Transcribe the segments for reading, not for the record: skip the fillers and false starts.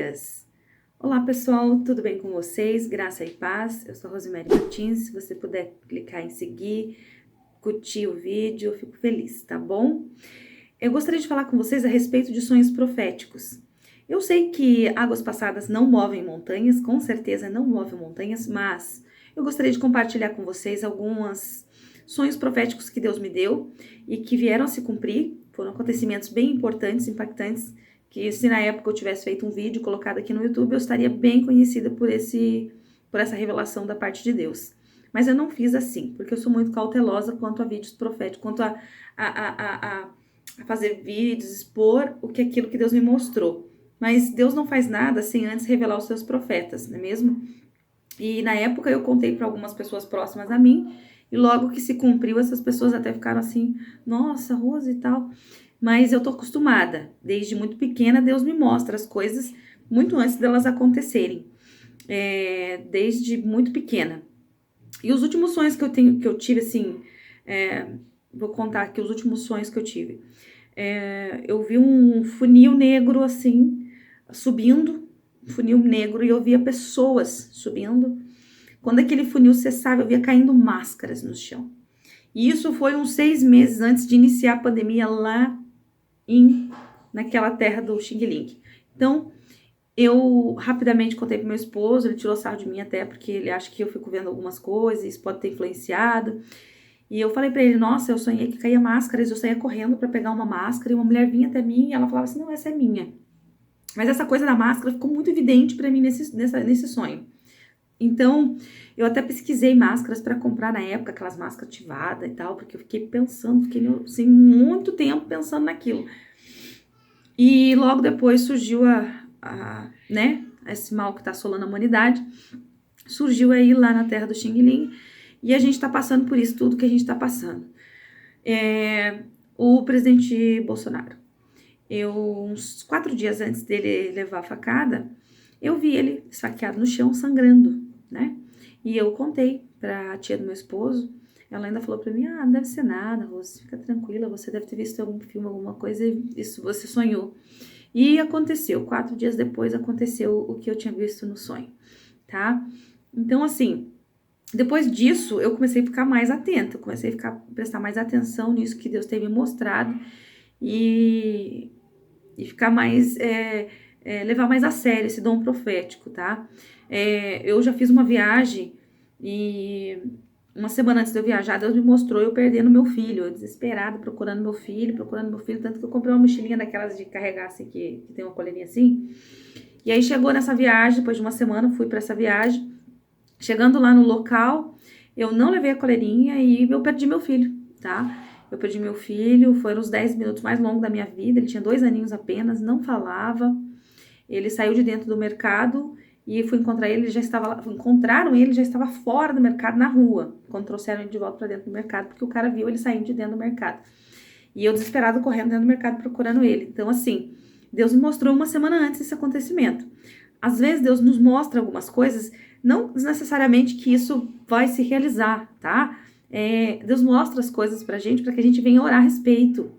dias! Olá pessoal, tudo bem com vocês? Graça e paz, eu sou Rosemary Martins. Se você puder clicar em seguir, curtir o vídeo, eu fico feliz, tá bom? Eu gostaria de falar com vocês a respeito de sonhos proféticos. Eu sei que águas passadas não movem montanhas, com certeza não movem montanhas, mas eu gostaria de compartilhar com vocês alguns sonhos proféticos que Deus me deu e que vieram a se cumprir. Foram acontecimentos bem importantes, impactantes, que se na época eu tivesse feito um vídeo colocado aqui no YouTube, eu estaria bem conhecida por essa revelação da parte de Deus. Mas eu não fiz assim, porque eu sou muito cautelosa quanto a vídeos proféticos, quanto a fazer vídeos, expor aquilo que Deus me mostrou. Mas Deus não faz nada sem antes revelar os seus profetas, não é mesmo? E na época eu contei para algumas pessoas próximas a mim, e logo que se cumpriu, essas pessoas até ficaram assim, nossa, Rosa e tal. Mas eu tô acostumada, desde muito pequena, Deus me mostra as coisas muito antes delas acontecerem, desde muito pequena. E os últimos sonhos que eu tive, assim, vou contar aqui os últimos sonhos que eu tive. Eu vi um funil negro, assim, subindo, funil negro, e eu via pessoas subindo. Quando aquele funil cessava, eu via caindo máscaras no chão. E isso foi uns 6 meses antes de iniciar a pandemia lá naquela terra do Xing Ling. Então, eu rapidamente contei pro meu esposo, ele tirou sarro de mim até, porque ele acha que eu fico vendo algumas coisas, isso pode ter influenciado. E eu falei pra ele, nossa, eu sonhei que caía máscaras, eu saía correndo pra pegar uma máscara, e uma mulher vinha até mim, e ela falava assim, não, essa é minha. Mas essa coisa da máscara ficou muito evidente pra mim nesse sonho. Então, eu até pesquisei máscaras para comprar na época, aquelas máscaras ativadas e tal, porque eu fiquei assim, muito tempo pensando naquilo. E logo depois surgiu esse mal que tá assolando a humanidade, surgiu aí lá na terra do Xing Ling, e a gente tá passando por isso tudo que a gente tá passando. O presidente Bolsonaro, uns 4 dias antes dele levar a facada, eu vi ele esfaqueado no chão, sangrando, né? E eu contei pra tia do meu esposo, ela ainda falou pra mim, não deve ser nada, Rose, fica tranquila, você deve ter visto algum filme, alguma coisa, e isso você sonhou. E aconteceu, 4 dias depois aconteceu o que eu tinha visto no sonho, tá? Então, assim, depois disso, eu comecei a ficar mais atenta, comecei a prestar mais atenção nisso que Deus tem me mostrado e ficar mais, levar mais a sério esse dom profético, tá? Eu já fiz uma viagem e uma semana antes de eu viajar, Deus me mostrou eu perdendo meu filho, eu desesperada, procurando meu filho, tanto que eu comprei uma mochilinha daquelas de carregar, assim, que tem uma coleirinha assim. E aí chegou nessa viagem, depois de uma semana, fui para essa viagem. Chegando lá no local, eu não levei a coleirinha e eu perdi meu filho, tá? Eu perdi meu filho, foram os 10 minutos mais longos da minha vida, ele tinha 2 aninhos apenas, não falava. Ele saiu de dentro do mercado e fui encontrar ele, encontraram ele, já estava fora do mercado, na rua, quando trouxeram ele de volta para dentro do mercado, porque o cara viu ele saindo de dentro do mercado. E eu desesperado correndo dentro do mercado procurando ele. Então, assim, Deus me mostrou uma semana antes esse acontecimento. Às vezes Deus nos mostra algumas coisas, não necessariamente que isso vai se realizar, tá? Deus mostra as coisas pra gente para que a gente venha orar a respeito,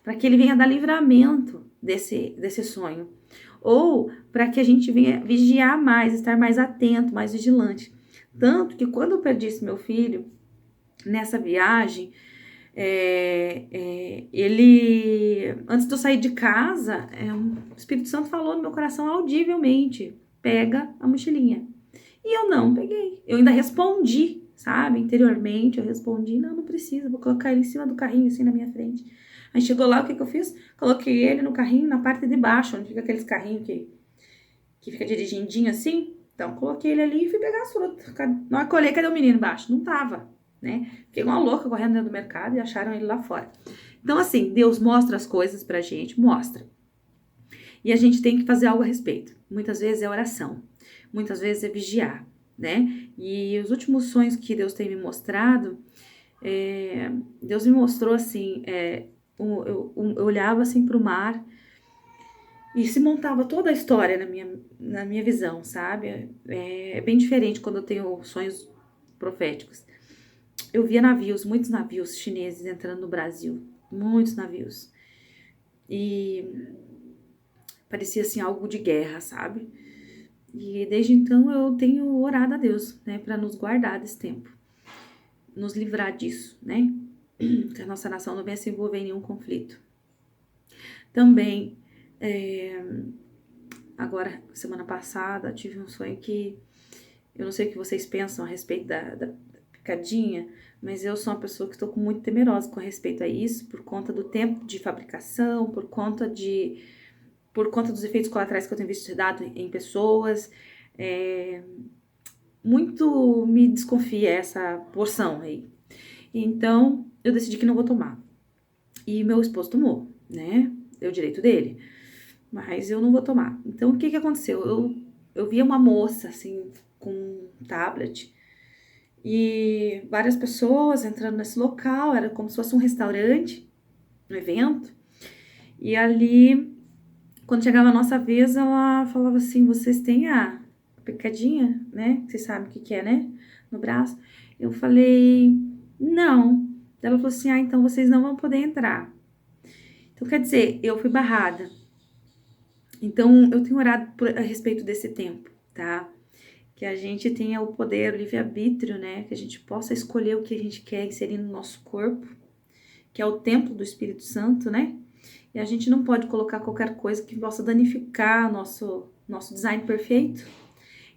para que ele venha dar livramento desse sonho. Ou para que a gente venha vigiar mais, estar mais atento, mais vigilante. Tanto que quando eu perdi esse meu filho, nessa viagem, ele, antes de eu sair de casa, o Espírito Santo falou no meu coração audivelmente, pega a mochilinha. E eu não peguei, eu ainda respondi, sabe, interiormente, eu respondi, não precisa, vou colocar ele em cima do carrinho, assim, na minha frente. Aí chegou lá, o que eu fiz? Coloquei ele no carrinho, na parte de baixo, onde fica aqueles carrinhos que fica dirigendinho assim. Então, coloquei ele ali e fui pegar as frutas. Na hora que eu olhei, cadê o menino embaixo? Não tava, né? Fiquei uma louca correndo dentro do mercado e acharam ele lá fora. Então, assim, Deus mostra as coisas pra gente, mostra. E a gente tem que fazer algo a respeito. Muitas vezes é oração, muitas vezes é vigiar, né? E os últimos sonhos que Deus tem me mostrado, Deus me mostrou assim, eu olhava assim pro mar e se montava toda a história na minha visão, sabe? É bem diferente quando eu tenho sonhos proféticos. Eu via navios, muitos navios chineses entrando no Brasil, muitos navios. E Parecia assim algo de guerra, sabe? E desde então eu tenho orado a Deus, né, para nos guardar desse tempo, nos livrar disso, né? Que a nossa nação não venha se envolver em nenhum conflito. Também, agora, semana passada, tive um sonho que eu não sei o que vocês pensam a respeito da picadinha, mas eu sou uma pessoa que estou muito temerosa com respeito a isso, por conta do tempo de fabricação, por conta dos efeitos colaterais que eu tenho visto dado em pessoas. Muito me desconfia essa porção aí. Então, eu decidi que não vou tomar. E meu esposo tomou, né? É o direito dele. Mas eu não vou tomar. Então, o que aconteceu? Eu via uma moça, assim, com um tablet. E várias pessoas entrando nesse local. Era como se fosse um restaurante, um evento. E ali, quando chegava a nossa vez, ela falava assim, vocês têm a picadinha, né? Vocês sabem o que é, né? No braço. Eu falei, não. Ela falou assim, então vocês não vão poder entrar. Então, quer dizer, eu fui barrada. Então, eu tenho orado a respeito desse tempo, tá? Que a gente tenha o poder, o livre-arbítrio, né? Que a gente possa escolher o que a gente quer inserir no nosso corpo, que é o templo do Espírito Santo, né? E a gente não pode colocar qualquer coisa que possa danificar nosso design perfeito.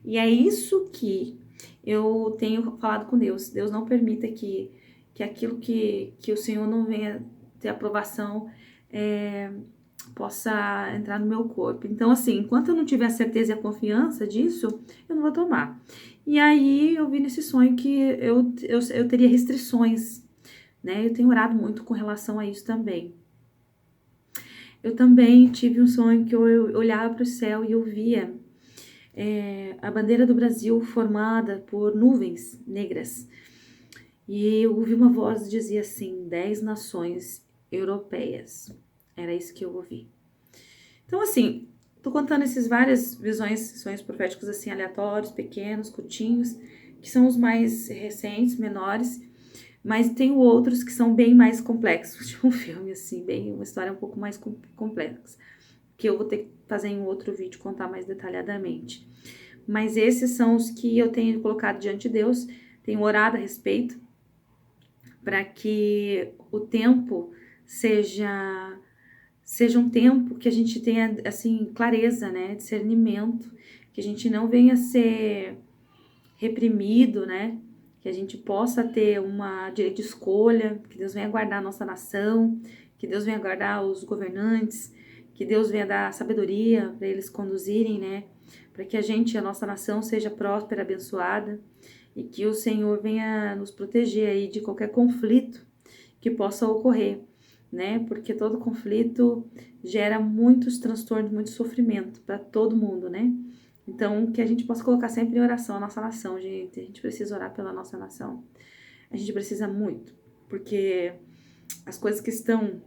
E é isso que eu tenho falado com Deus. Deus não permita que aquilo que o Senhor não venha ter aprovação possa entrar no meu corpo. Então, assim, enquanto eu não tiver a certeza e a confiança disso, eu não vou tomar. E aí, eu vi nesse sonho que eu teria restrições, né? Eu tenho orado muito com relação a isso também. Eu também tive um sonho que eu olhava para o céu e eu via a bandeira do Brasil formada por nuvens negras. E eu ouvi uma voz que dizia assim, 10 nações europeias. Era isso que eu ouvi. Então, assim, tô contando esses várias visões, sonhos proféticos assim, aleatórios, pequenos, curtinhos, que são os mais recentes, menores, mas tem outros que são bem mais complexos, tipo um filme, assim, bem, uma história um pouco mais complexa, que eu vou ter que fazer em outro vídeo, contar mais detalhadamente. Mas esses são os que eu tenho colocado diante de Deus, tenho orado a respeito, para que o tempo seja um tempo que a gente tenha, assim, clareza, né, discernimento, que a gente não venha ser reprimido, né, que a gente possa ter uma direito de escolha, que Deus venha guardar a nossa nação, que Deus venha guardar os governantes, que Deus venha dar sabedoria para eles conduzirem, né, para que a nossa nação seja próspera, abençoada, e que o Senhor venha nos proteger aí de qualquer conflito que possa ocorrer, né? Porque todo conflito gera muitos transtornos, muito sofrimento para todo mundo, né? Então, que a gente possa colocar sempre em oração a nossa nação, gente. A gente precisa orar pela nossa nação. A gente precisa muito, porque as coisas que estão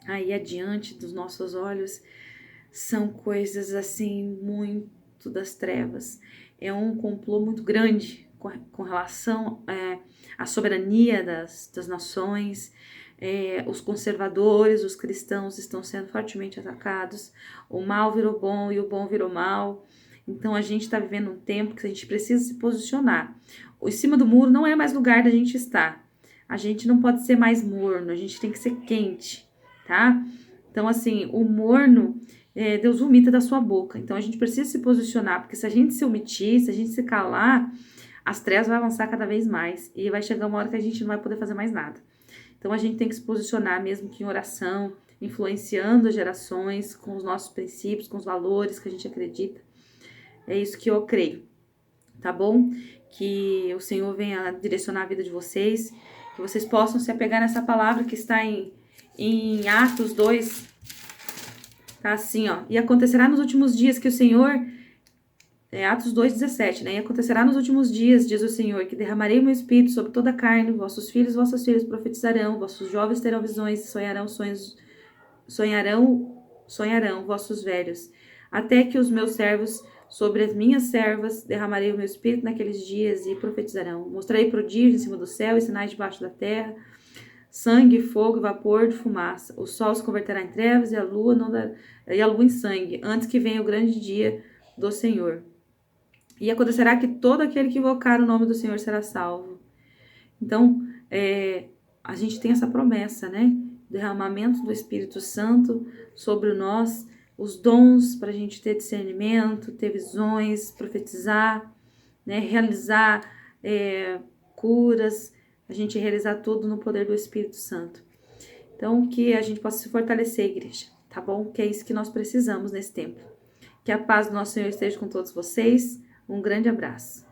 aí adiante dos nossos olhos são coisas assim muito das trevas. É um complô muito grande com relação à soberania das nações. Os conservadores, os cristãos estão sendo fortemente atacados. O mal virou bom e o bom virou mal. Então a gente está vivendo um tempo que a gente precisa se posicionar. O em cima do muro não é mais lugar da gente estar. A gente não pode ser mais morno, a gente tem que ser quente, tá? Então, assim, o morno, Deus vomita da sua boca. Então, a gente precisa se posicionar, porque se a gente se omitir, se a gente se calar, as trevas vão avançar cada vez mais. E vai chegar uma hora que a gente não vai poder fazer mais nada. Então, a gente tem que se posicionar, mesmo que em oração, influenciando as gerações, com os nossos princípios, com os valores que a gente acredita. É isso que eu creio, tá bom? Que o Senhor venha direcionar a vida de vocês, que vocês possam se apegar nessa palavra que está em Atos 2, tá assim, ó. E acontecerá nos últimos dias que o Senhor... Atos 2,17, né? E acontecerá nos últimos dias, diz o Senhor, que derramarei o meu espírito sobre toda a carne, vossos filhos e vossas filhas profetizarão, vossos jovens terão visões, sonharão sonhos, sonharão vossos velhos, até que os meus servos sobre as minhas servas derramarei o meu espírito naqueles dias e profetizarão. Mostrarei prodígios em cima do céu e sinais debaixo da terra, sangue, fogo, vapor de fumaça. O sol se converterá em trevas e a lua em sangue, antes que venha o grande dia do Senhor. E acontecerá que todo aquele que invocar o nome do Senhor será salvo. Então, a gente tem essa promessa, né? Derramamento do Espírito Santo sobre nós, os dons para a gente ter discernimento, ter visões, profetizar, né? Realizar curas, a gente realizar tudo no poder do Espírito Santo. Então, que a gente possa se fortalecer, igreja, tá bom? Que é isso que nós precisamos nesse tempo. Que a paz do nosso Senhor esteja com todos vocês. Um grande abraço.